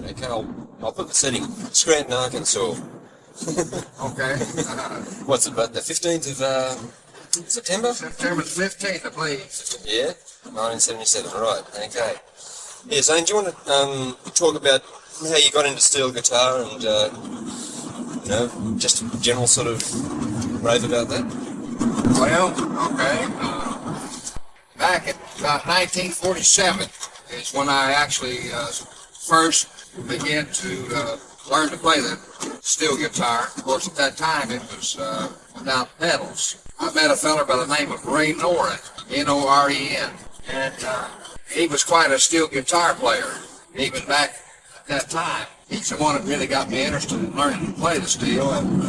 Right, okay, I'll put the setting. Scranton, Arkansas. Okay. What's it, about the 15th of September? September 15th, I believe. Yeah, 1977, right, okay. Yeah, Zane, do you want to talk about how you got into steel guitar and, you know, just a general sort of rave about that? Well, okay. Back in about 1947 is when I actually first began to learn to play the steel guitar. Of course, at that time it was without pedals. I met a fella by the name of Ray Noren, N-O-R-E-N, and he was quite a steel guitar player, even back at that time. He's the one that really got me interested in learning to play the steel, and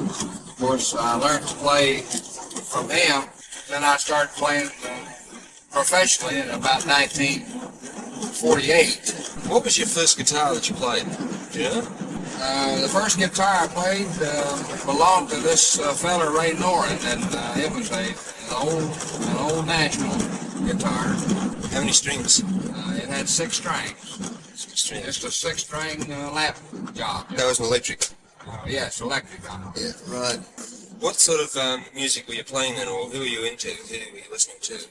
of course I learned to play from him. Then I started playing professionally in about 1948. What was your first guitar that you played? Do you know? The first guitar I played belonged to this fella Ray Noren, and it was an old National guitar. How many strings? It had 6 strings. 6 strings. Just a 6-string lap job. That was an electric. Yes, electric. Yeah, right. What sort of music were you playing then, or who were you into? Who were you listening to?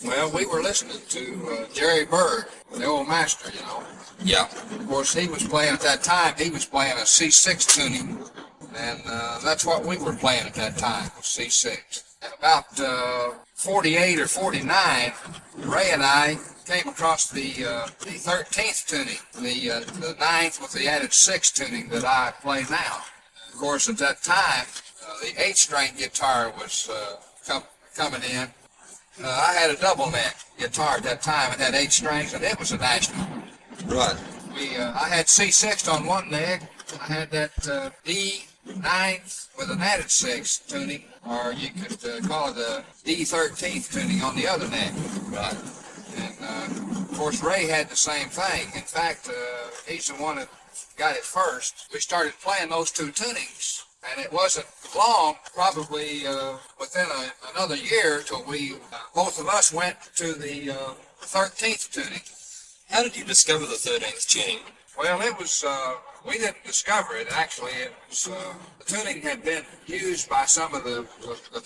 Well, we were listening to Jerry Byrd, the old master, you know. Yeah. Of course, he was playing at that time. He was playing a C6 tuning, and that's what we were playing at that time, was C6. About 48 or 49, Ray and I came across the 13th tuning, the 9th with the added 6 tuning that I play now. Of course, at that time, the 8-string guitar was coming in. I had a double neck guitar at that time. It had 8 strings, and it was a National. Right. I had C6 on one neck. I had that D9th with an added 6 tuning, or you could call it a D13th tuning on the other neck. Right. And of course, Ray had the same thing. In fact, he's the one that got it first. We started playing those 2 tunings, and it wasn't long, probably within another year, till we both of us went to the 13th tuning. How did you discover the 13th tuning? Well, it was, we didn't discover it, actually. It was, the tuning had been used by some of the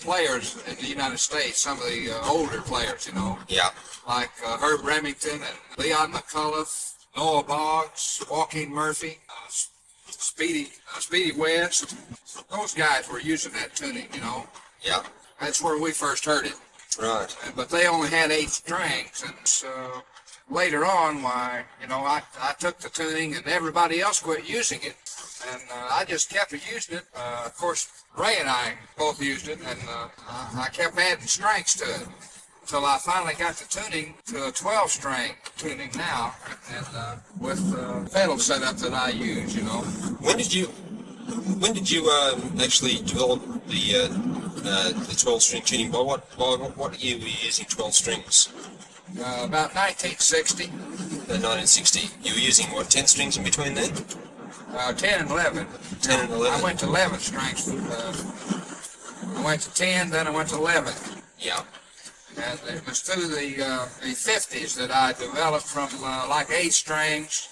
players in the United States, some of the older players, you know. Yeah. Like Herb Remington and Leon McCullough, Noah Boggs, Joaquin Murphy, Speedy West. Those guys were using that tuning, you know. Yeah. That's where we first heard it. Right. But they only had 8 strings, and later on, why, you know, I took the tuning and everybody else quit using it, and I just kept using it. Of course, Ray and I both used it, and I kept adding strings to it until I finally got the tuning to a 12-string tuning now, and with the pedal setup that I use, you know. When did you actually develop the 12-string tuning? By what year were you using 12 strings? About 1960. 1960. You were using, what, 10 strings in between then? 10 and 11. 10 and 11? I went to 11 strings. I went to 10, then I went to 11. Yeah. And it was through the 50s that I developed from like 8 strings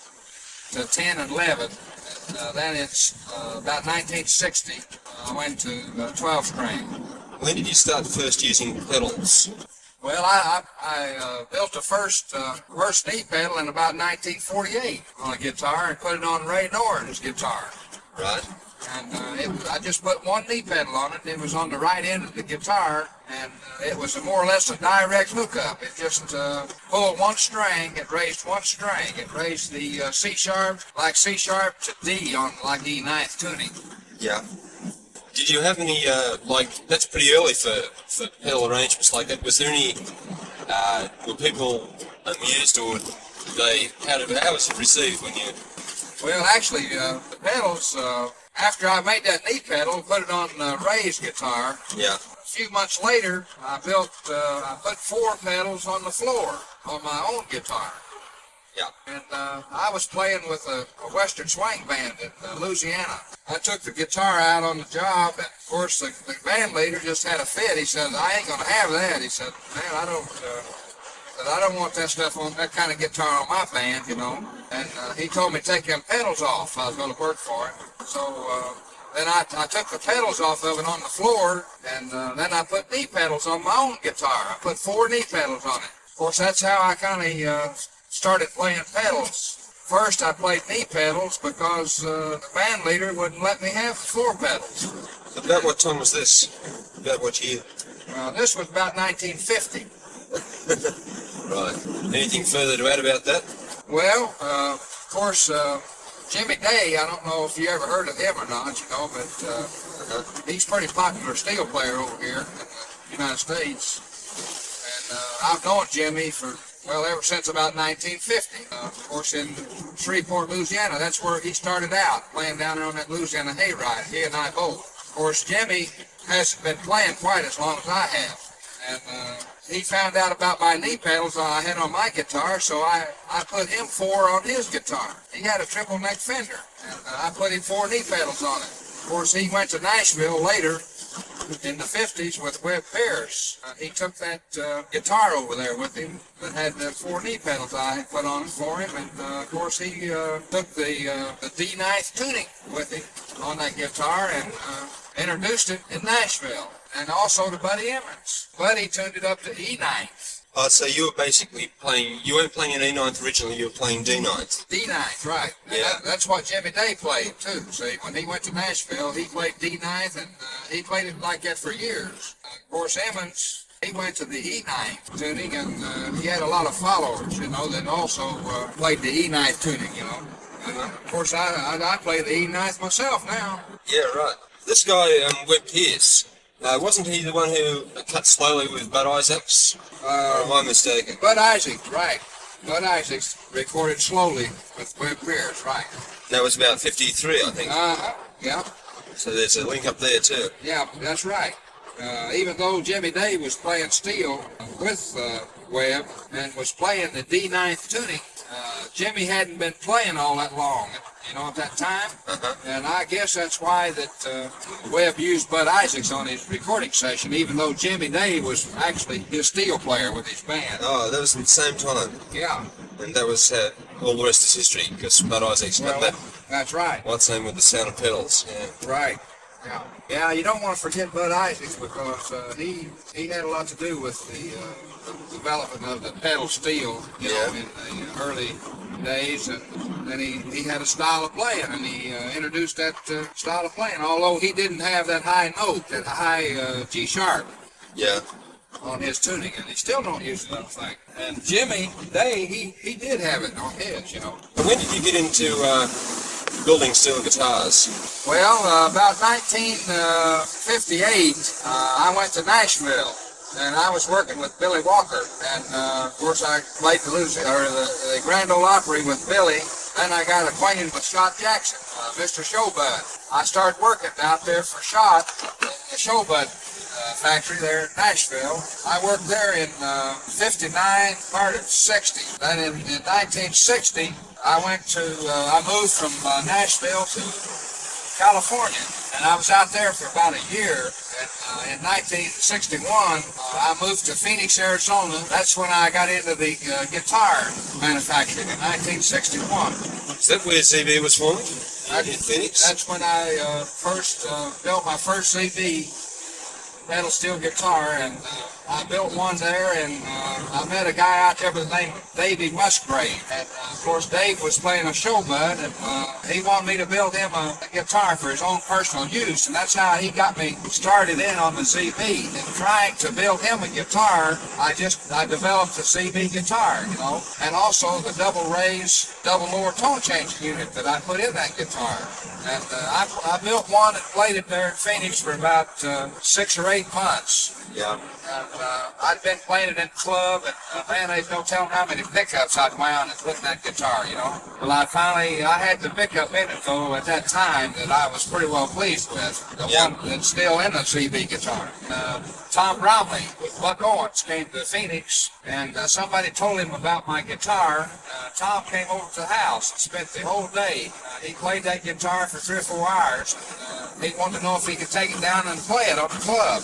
to 10 and 11. And, then it's about 1960, I went to 12 string. When did you start first using pedals? Well, I built the first knee pedal in about 1948 on a guitar and put it on Ray Noren's guitar. Right. And I just put one knee pedal on it. It was on the right end of the guitar, and it was more or less a direct hookup. It just pulled one string, it raised one string. It raised the C sharp, like C sharp to D on like E9th tuning. Yeah. Did you have any, that's pretty early for pedal arrangements like that. Was there any, were people amused, or how was it received when you... Well, actually, the pedals, after I made that knee pedal, put it on Ray's guitar. Yeah. A few months later, I put 4 pedals on the floor on my own guitar. Yeah. And I was playing with a Western swing band in Louisiana. I took the guitar out on the job, and of course the band leader just had a fit. He said, "I ain't gonna have that." He said, "Man, But I don't want that stuff on, that kind of guitar on my band, you know. And he told me to take them pedals off. I was going to work for him. So then I took the pedals off of it on the floor, and then I put knee pedals on my own guitar. I put 4 knee pedals on it. Of course, that's how I kind of started playing pedals. First, I played knee pedals because the band leader wouldn't let me have the floor pedals. About what time was this? About what year? This was about 1950. Right. Anything further to add about that? Well, of course, Jimmy Day, I don't know if you ever heard of him or not, you know, but he's a pretty popular steel player over here in the United States. And I've known Jimmy for, well, ever since about 1950. Of course, in Shreveport, Louisiana, that's where he started out, playing down there on that Louisiana hayride, he and I both. Of course, Jimmy hasn't been playing quite as long as I have. And he found out about my knee pedals I had on my guitar, so I put him 4 on his guitar. He had a triple neck Fender, and I put him 4 knee pedals on it. Of course, he went to Nashville later in the 50s with Webb Pierce. He took that guitar over there with him that had the 4 knee pedals I had put on it for him, and of course he took the D9 tuning with him on that guitar and introduced it in Nashville, and also to Buddy Emmons. Buddy tuned it up to E9. Oh, so you were basically playing, you weren't playing an E9 originally, you were playing D9. D9, right. Yeah. That's what Jimmy Day played, too. See, when he went to Nashville, he played D9, and he played it like that for years. Of course, Emmons, he went to the E9 tuning, and he had a lot of followers, you know, that also played the E9 tuning, you know. Of course, I play the E9 myself now. Yeah, right. This guy, Webb Pierce, wasn't he the one who cut slowly with Bud Isaacs? Or am I mistaken? Bud Isaacs, right. Bud Isaacs recorded slowly with Webb Pierce, right. That was about 53, I think. Yeah. So there's a link up there too. Yeah, that's right. Even though Jimmy Day was playing steel with Webb and was playing the D9 tuning, Jimmy hadn't been playing all that long, you know, at that time. And I guess that's why that Webb used Bud Isaacs on his recording session, even though Jimmy Day was actually his steel player with his band. Oh, that was at the same time. Yeah. And that was all the rest is history, because Bud Isaacs got that. That's right. What's the name with the sound of pedals? Yeah. Right. Yeah. Yeah, you don't want to forget Bud Isaacs because he had a lot to do with the development of the pedal steel, you know, in the early days, and then he had a style of playing, and he introduced that style of playing, although he didn't have that high note, that high G sharp. Yeah. On his tuning, and he still don't use it, I don't think. And Jimmy Day, he did have it on his, you know. When did you get into building steel guitars? Well, about 1958, I went to Nashville, and I was working with Billy Walker, and of course I played the Grand Ole Opry with Billy. Then I got acquainted with Shot Jackson, Mr. Sho Bud. I started working out there for Shot in the Sho Bud factory there in Nashville. I worked there in 59, part of 60. Then in 1960, I moved from Nashville to California, and I was out there for about a year. And in 1961, I moved to Phoenix, Arizona. That's when I got into the guitar manufacturing in 1961. Is that where CB was formed? In Phoenix? That's when I first built my first CB pedal steel guitar, and I built one there, and I met a guy out there by the name of Davey Musgrave, and of course Dave was playing a Sho Bud, and he wanted me to build him a guitar for his own personal use, and that's how he got me started in on the CB. And trying to build him a guitar, I developed a CB guitar, you know, and also the double raise, double lower tone changing unit that I put in that guitar. And I built one and played it there in Phoenix for about 6 or 8 months. Yeah. And I'd been playing it in the club, and man, there's no telling how many pickups I'd wound and put in that guitar, you know. Well, I had the pickup in it, though, at that time that I was pretty well pleased with. The one that's still in the CB guitar. Tom Bromley with Buck Owens came to Phoenix, and somebody told him about my guitar. Tom came over to the house and spent the whole day. He played that guitar for 3 or 4 hours. He wanted to know if he could take it down and play it on the club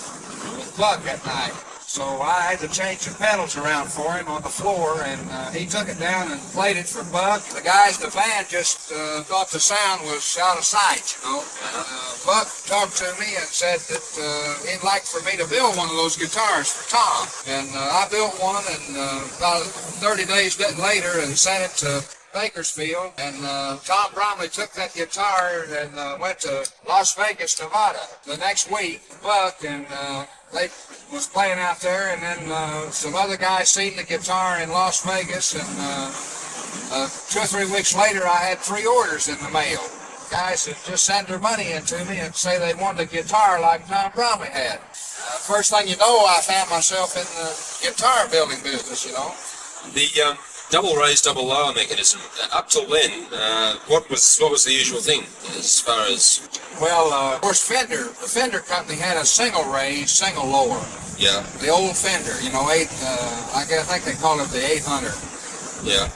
with Buck at night. So I had to change the pedals around for him on the floor, and he took it down and played it for Buck. The guys in the band just thought the sound was out of sight, you know. Buck talked to me and said that he'd like for me to build one of those guitars for Tom. And I built one, and about 30 days later and sent it to Bakersfield, and Tom Bromley took that guitar and went to Las Vegas, Nevada the next week. Buck and they was playing out there, and then some other guys seen the guitar in Las Vegas, and 2 or 3 weeks later I had 3 orders in the mail. Guys that just sent their money in to me and say they wanted a guitar like Tom Bromley had. First thing you know, I found myself in the guitar building business, you know. The double raise, double lower mechanism. Up till then, what was the usual thing as far as? Well, of course, the Fender company had a single raise, single lower. Yeah. The old Fender, you know, I think they call it the 800. Yeah.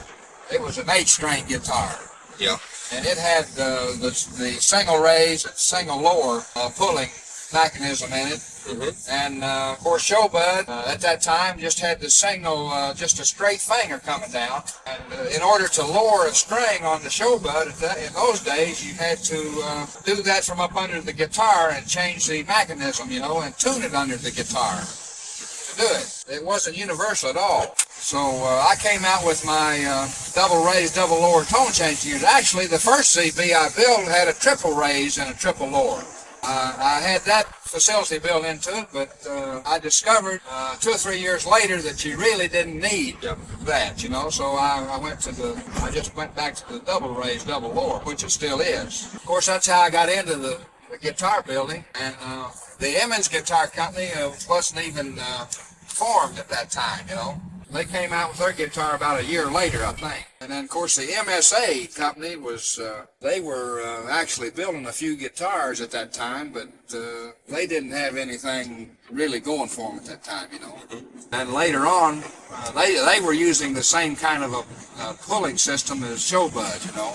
It was an 8-string guitar. Yeah. And it had the single raise and single lower pulling mechanism in it. Mm-hmm. And of course, Sho Bud at that time just had the single, just a straight finger coming down. And in order to lower a string on the Sho Bud in those days, you had to do that from up under the guitar and change the mechanism, you know, and tune it under the guitar to do it. It wasn't universal at all. So I came out with my double raise, double lower tone change unit. Actually, the first CB I built had a triple raise and a triple lower. I had that facility built into it, but I discovered 2 or 3 years later that you really didn't need that, you know. So I just went back to the double raise, double lower, which it still is. Of course, that's how I got into the guitar building, and the Emmons Guitar Company wasn't even formed at that time, you know. They came out with their guitar about a year later, I think. And then, of course, the MSA company was, they were actually building a few guitars at that time, but they didn't have anything really going for them at that time, you know. And later on, they were using the same kind of a pulling system as Sho Bud, you know.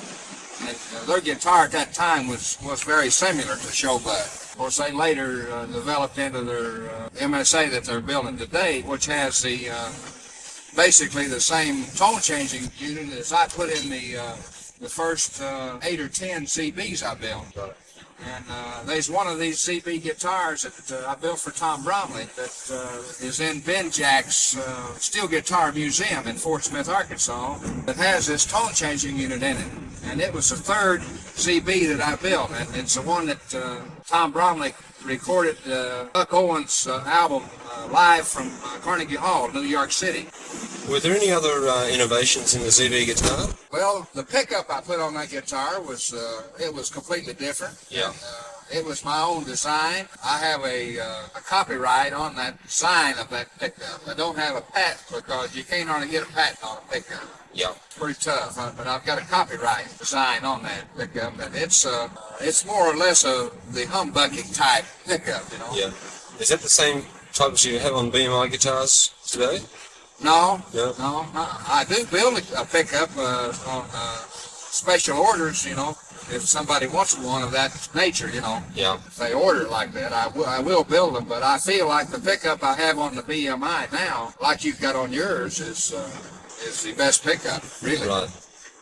And their guitar at that time was very similar to Sho Bud. Of course, they later developed into their MSA that they're building today, which has the basically the same tone changing unit as I put in the first 8 or 10 CBs I built. And there's one of these CB guitars that I built for Tom Bromley that is in Ben Jack's Steel Guitar Museum in Fort Smith, Arkansas, that has this tone changing unit in it. And it was the 3rd CB that I built, and it's the one that Tom Bromley recorded Buck Owens' album live from Carnegie Hall, New York City. Were there any other innovations in the CB guitar? Well, the pickup I put on that guitar was it was completely different. Yeah. It was my own design. I have a copyright on that design of that pickup. I don't have a patent because you can't hardly get a patent on a pickup. Yeah. It's pretty tough, but I've got a copyright design on that pickup, and it's more or less the humbucking type pickup, you know. Yeah. Is that the same type as you have on BMI guitars today? No, Yeah. no. I do build a pickup on special orders, you know. If somebody wants one of that nature, you know, Yeah. if they order it like that, I will build them. But I feel like the pickup I have on the BMI now, like you've got on yours, is the best pickup, really. Right.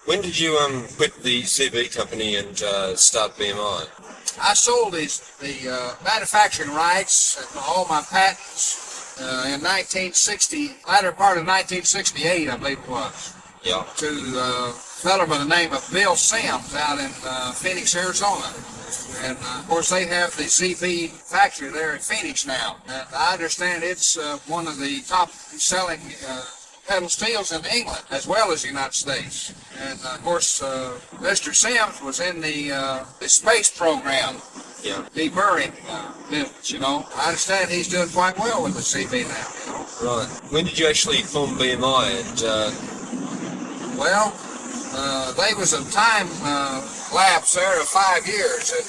When did you quit the CB company and start BMI? I sold the manufacturing rights and all my patents in 1960, latter part of 1968, I believe it was. Yeah. To a fellow by the name of Bill Sims out in Phoenix, Arizona. And of course they have the CB factory there in Phoenix now. And I understand it's one of the top selling pedal steels in England as well as the United States. And of course Mr. Sims was in the space program. Yeah. Deburring business, you know. I understand he's doing quite well with the CB now, you know. Right. When did you actually form BMI? And well, there was a time lapse there of 5 years that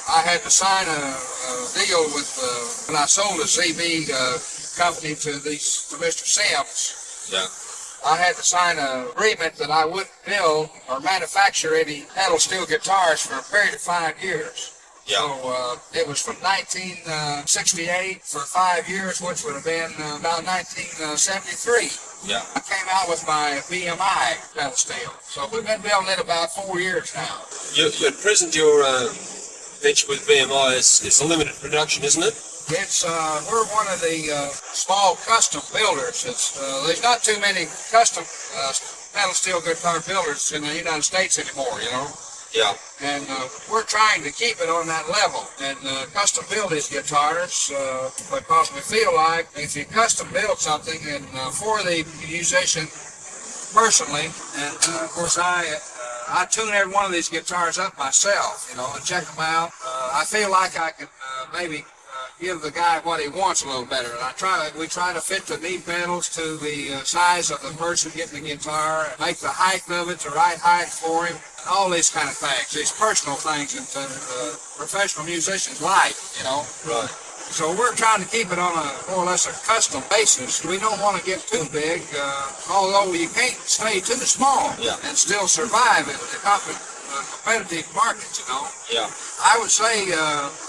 I had to sign a deal with, when I sold the CB company to Mr. Sims. yeah. I had to sign an agreement that I wouldn't build or manufacture any pedal steel guitars for a period of 5 years. Yeah. So it was from 1968 for 5 years, which would have been about 1973. Yeah. I came out with my BMI pedal steel. So we've been building it about 4 years now. At present, your venture with BMI is a limited production, isn't it? It's we're one of the small custom builders. There's not too many custom pedal steel guitar builders in the United States anymore, you know. Yeah. And we're trying to keep it on that level and custom build these guitars because we feel like if you custom build something and for the musician personally, and of course I tune every one of these guitars up myself, you know, and check them out. I feel like I can maybe give the guy what he wants a little better. And we try to fit the knee pedals to the size of the person getting the guitar, and make the height of it the right height for him. All these kind of things, these personal things that professional musicians like, you know. Right. So we're trying to keep it on a more or less a custom basis. We don't want to get too big, although you can't stay too small and still survive in the competitive markets, you know. Yeah. I would say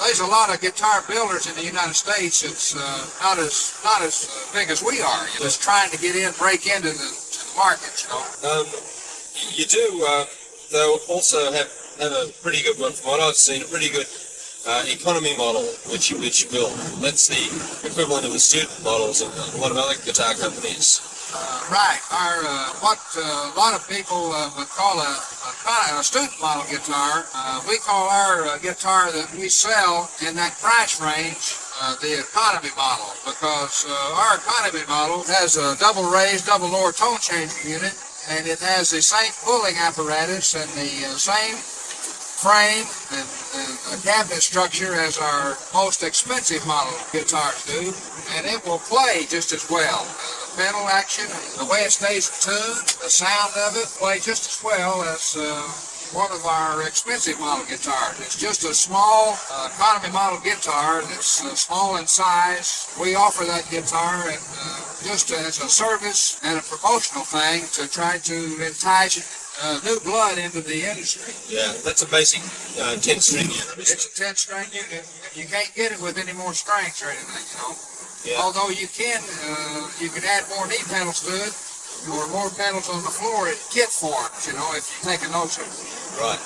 there's a lot of guitar builders in the United States. It's not as big as we are. You're just trying to break into the markets, you know. You do, though, also have a pretty good one, from what I've seen, a pretty good economy model which you build. That's the equivalent of the student models in a lot of other guitar companies. Right. What a lot of people would call a student model guitar, we call our guitar that we sell in that price range the economy model, because our economy model has a double raised, double lower tone changing unit, and it has the same pulling apparatus and the same frame and cabinet structure as our most expensive model guitars do, and it will play just as well. The pedal action, the way it stays tuned, the sound of it play just as well as one of our expensive model guitars. It's just a small economy model guitar that's small in size. We offer that guitar and just as a service and a promotional thing to try to entice new blood into the industry. Yeah, that's a basic 10-string unit. It's a 10-string unit. You can't get it with any more strings or anything, you know. Yeah. Although you can add more knee pedals to it, or more pedals on the floor in kit forms, you know, if you take a notion. Right.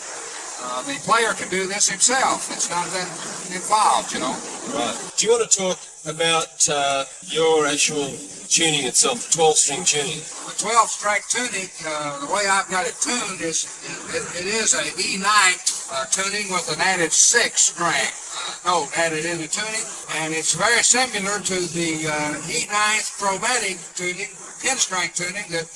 The player can do this himself. It's not that involved, you know. Right. Do you want to talk about your actual tuning itself, the 12-string tuning? The 12-string tuning, the way I've got it tuned is it is a E9 tuning with an added 6-string note added into tuning, and it's very similar to the E9 chromatic tuning, 10-string tuning that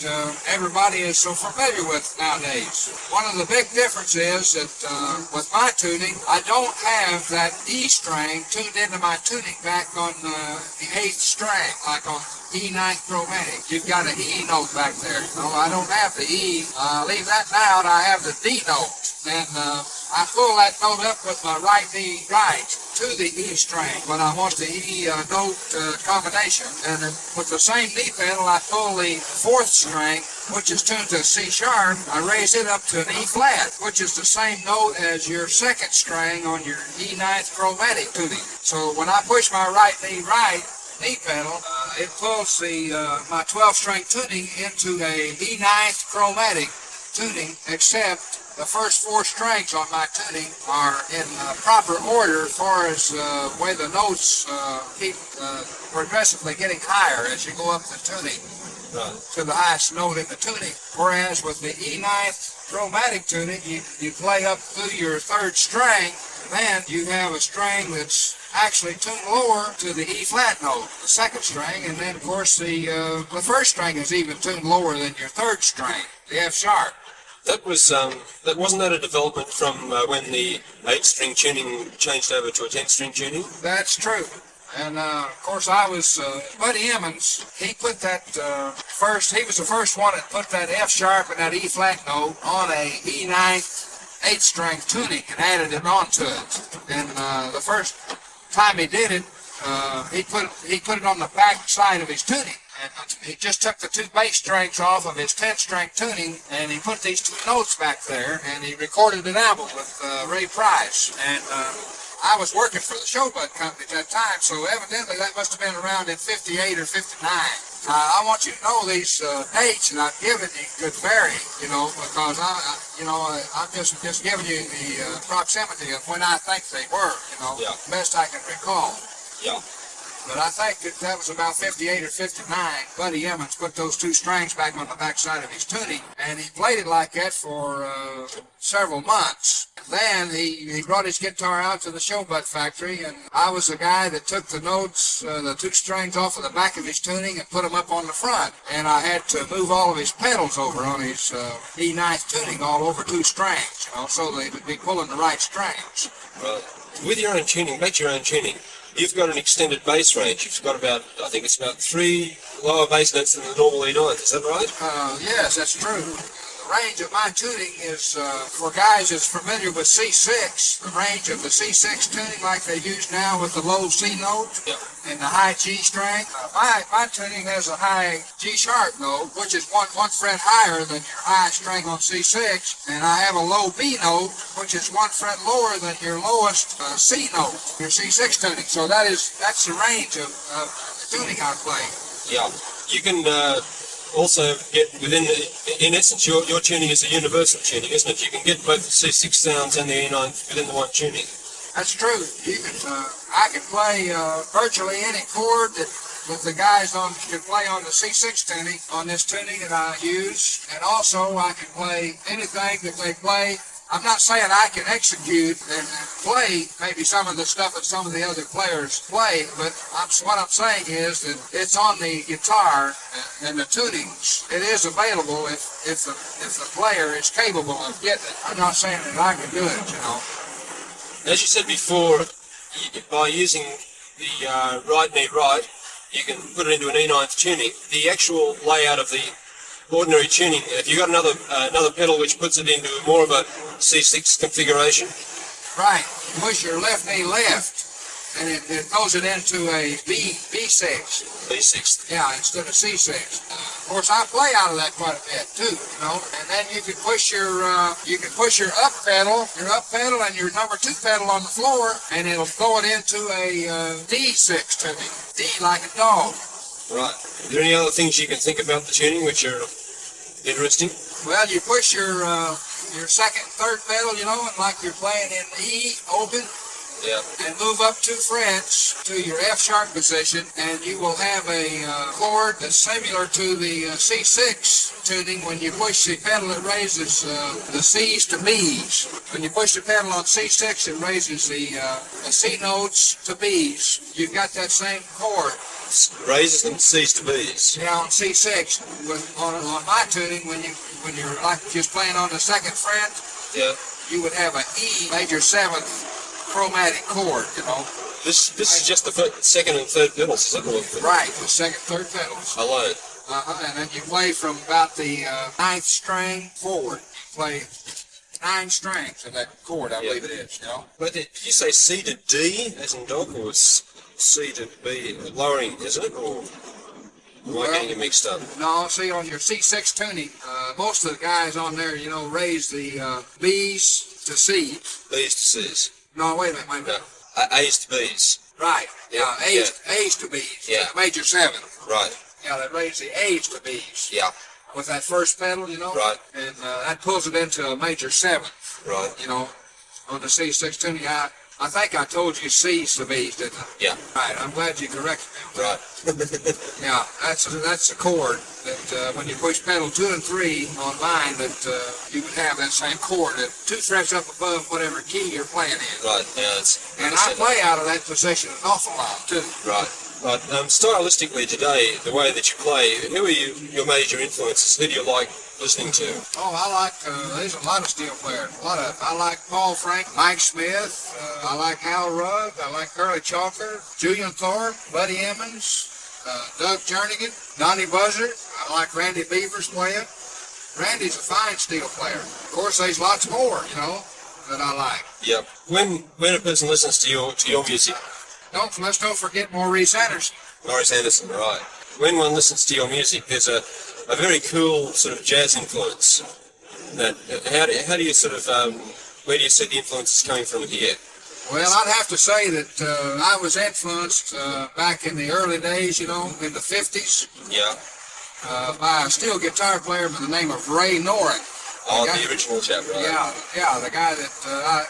everybody is so familiar with nowadays. One of the big differences is that with my tuning, I don't have that E string tuned into my tuning back on the 8th string, like on E9 chromatic. You've got an E note back there. No, I don't have the E. Leave that out. I have the D note. Then I pull that note up with my right knee right to the E string when I want the E note combination. And then with the same knee pedal, I pull the 4th string, which is tuned to C sharp. I raise it up to an E flat, which is the same note as your 2nd string on your E9 chromatic tuning. So when I push my right knee knee pedal, it pulls my 12-string tuning into a E9 chromatic tuning, except the first 4 strings on my tuning are in proper order as far as the way the notes keep progressively getting higher as you go up the tuning to the highest note in the tuning. Whereas with the E9 chromatic tuning, you play up through your 3rd string, then you have a string that's actually tuned lower to the E flat note, the 2nd string, and then of course the 1st string is even tuned lower than your 3rd string, the F sharp. That wasn't that a development from when the 8-string tuning changed over to a 10-string tuning? That's true. And of course I was, Buddy Emmons, he put that he was the first one that put that F sharp and that E flat note on a E9 8-string tuning and added it onto it. And the first time he did it, he put it on the back side of his tuning. And he just took the 2 bass strings off of his 10-string tuning, and he put these 2 notes back there, and he recorded an album with Ray Price. And I was working for the Sho Bud company at that time, so evidently that must have been around in 58 or 59. I want you to know these dates that I've given you could vary, because I'm just giving you the proximity of when I think they were, Yeah. best I can recall. Yeah. But I think that was about 58 or 59. Buddy Emmons put those two strings back on the backside of his tuning, and he played it like that for several months. Then he brought his guitar out to the Sho Bud factory, and I was the guy that took the notes, the two strings off of the back of his tuning and put them up on the front. And I had to move all of his pedals over on his E9 tuning all over two strings, so they would be pulling the right strings. Right. With your own tuning, back to your own tuning, you've got an extended bass range. You've got about, I think it's about 3 lower bass notes than the normal E9. Is that right? Yes, that's true. The range of my tuning is, for guys that's familiar with C6, the range of the C6 tuning like they use now with the low C note and the high G string. My tuning has a high G sharp note, which is one fret higher than your high string on C6, and I have a low B note, which is 1 fret lower than your lowest C note, your C6 tuning. So that's the range of the tuning I play. Yeah. You can also get within, in essence, your tuning is a universal tuning, isn't it? You can get both the C6 sounds and the E9 within the one tuning. That's true. I can play virtually any chord that the guys can play on the C6 tuning, on this tuning that I use, and also I can play anything that they play. I'm not saying I can execute and play maybe some of the stuff that some of the other players play, but what I'm saying is that it's on the guitar and the tunings. It is available if the player is capable of getting it. I'm not saying that I can do it, As you said before, by using the right knee right, you can put it into an E9 tuning. The actual layout of the ordinary tuning, if you've got another pedal which puts it into more of a C6 configuration. Right. You push your left knee left, and it throws it into a B6. B6. Yeah, instead of C6. Of course, I play out of that quite a bit too, And then you can push your up pedal, and your number 2 pedal on the floor, and it'll throw it into a D6 tuning. D like a dog. Right. Are there any other things you can think about the tuning which are interesting? Well, you push your second, third pedal, and like you're playing in E open, and move up 2 frets to your F sharp position, and you will have a chord that's similar to the C6 tuning when you push the pedal. It raises the C's to B's. When you push the pedal on C6, it raises the C notes to B's. You've got that same chord. Raises them C's to B's. Yeah, on C6, on my tuning, when you're like just playing on the second fret, you would have an E major 7th chromatic chord, This is just the second and third pedals, is it? Right, the second, third pedals. Alone. And then you play from about the 9th string forward. You play 9 strings of that chord, I believe it is, But did you say C to D as in dog, or C to B, lowering, isn't it? Or am I getting it mixed up? No, see, on your C6 tuning, most of the guys on there, raise the B's to C. B's to C's. No, wait a minute. No. A's to B's. Right. Yeah, A's to B's. Yeah. Major 7. Right. Yeah, they raise the A's to B's. Yeah. With that first pedal, Right. And that pulls it into a major 7. Right. On the C6 tuning. I think I told you C's to B's, didn't I? Yeah. Right. I'm glad you corrected me. Right. Yeah, that's a chord that when you push pedal 2 and 3 on mine, that you would have that same chord, that 2 frets up above whatever key you're playing in. Right. Yeah. And I play out of that position an awful lot too. Right. But stylistically today, the way that you play, who are your major influences? Who do you like listening to? Oh, I like, there's a lot of steel players. I like Paul Frank, Mike Smith, I like Hal Rugg, I like Curly Chalker, Julian Thorpe, Buddy Emmons, Doug Jernigan, Donnie Buzzard. I like Randy Beaver's playing. Randy's a fine steel player. Of course, there's lots more, that I like. Yep. When a person listens to your music, Let's don't forget Maurice Anderson. Maurice Anderson, right. When one listens to your music, there's a very cool sort of jazz influence. How do you sort of, where do you see the influences coming from here? Well, I'd have to say that I was influenced back in the early days, you know, in the 50s, Yeah. by a steel guitar player by the name of Ray Noren. Oh, the original chap, right? Yeah, the guy that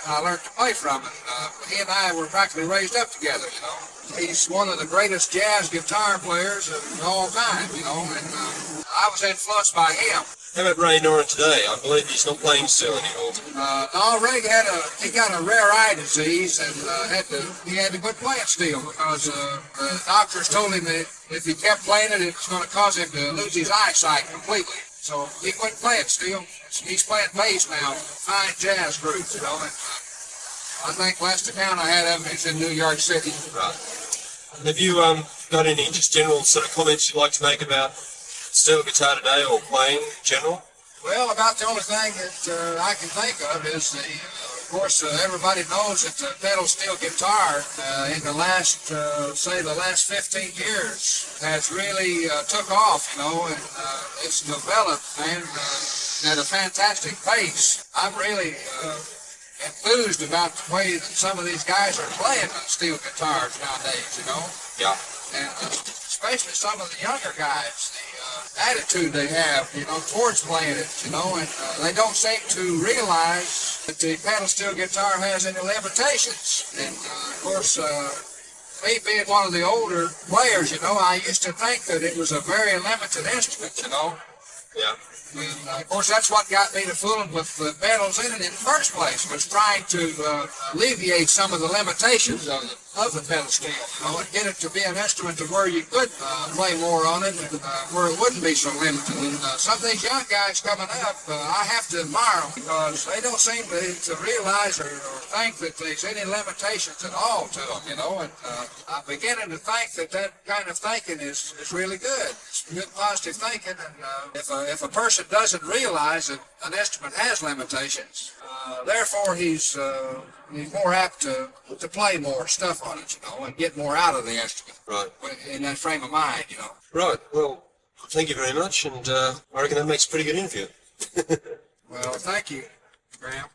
I learned to play from. And he and I were practically raised up together, you know. He's one of the greatest jazz guitar players of all time, you know, and I was influenced by him. How about Ray Noren today? I believe he's not playing still anymore. No, Ray got a rare eye disease and he had to quit playing steel because the doctors told him that if he kept playing it, it was going to cause him to lose his eyesight completely. So he quit playing steel. He's playing bass now, fine jazz groups, you know. And, I think last account I had of him is in New York City. Right. Have you got any just general sort of comments you'd like to make about steel guitar today or playing in general? Well, about the only thing that I can think of is of course, everybody knows that the pedal steel guitar in the last, say, the last 15 years has really took off, you know, and it's developed and at a fantastic pace. I'm really enthused about the way that some of these guys are playing steel guitars nowadays, you know. Yeah. And especially some of the younger guys, the attitude they have, you know, towards playing it, you know, and they don't seem to realize that the pedal steel guitar has any limitations. And of course, me being one of the older players, you know, I used to think that it was a very limited instrument, you know. Yeah. And of course, that's what got me to fooling with the pedals in it in the first place, was trying to alleviate some of the limitations of the pedal steel, you know, and get it to be an instrument to where you could play more on it, and where it wouldn't be so limited. And some of these young guys coming up, I have to admire them because they don't seem to realize or think that there's any limitations at all to them, you know. And I'm beginning to think that that kind of thinking is really good. It's good positive thinking, and if a person doesn't realize that an instrument has limitations, therefore he's more apt to play more stuff on it, you know, and get more out of the instrument. Right. In that frame of mind, you know. Right. Well, thank you very much, and I reckon that makes a pretty good interview. Well, thank you, Graham.